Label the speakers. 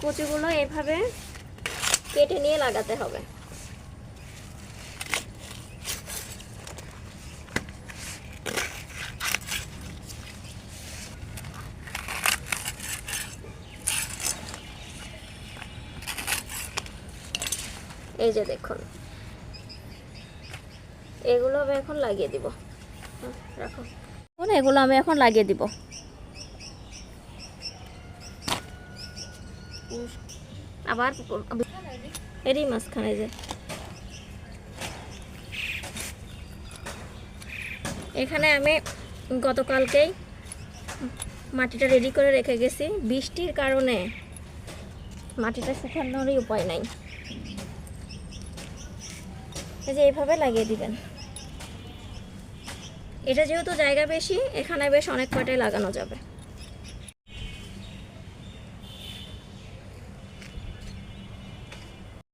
Speaker 1: কুচিগুলো এভাবে কেটে নিয়ে লাগাতে হবে। এই যে দেখুন, এগুলো আমি এখন লাগিয়ে দিব। রাখো, এগুলো আমি এখন লাগিয়ে দিব। আবার এরই মাঝখানে যে এখানে আমি গতকালকেই মাটিটা রেডি করে রেখে গেছি। বৃষ্টির কারণে মাটিটা শুকানোরই উপায় নাই। এই যে এইভাবে লাগিয়ে দিবেন। এটা যেহেতু জায়গা বেশি, এখানে বেশ অনেক কয়টাই লাগানো যাবে।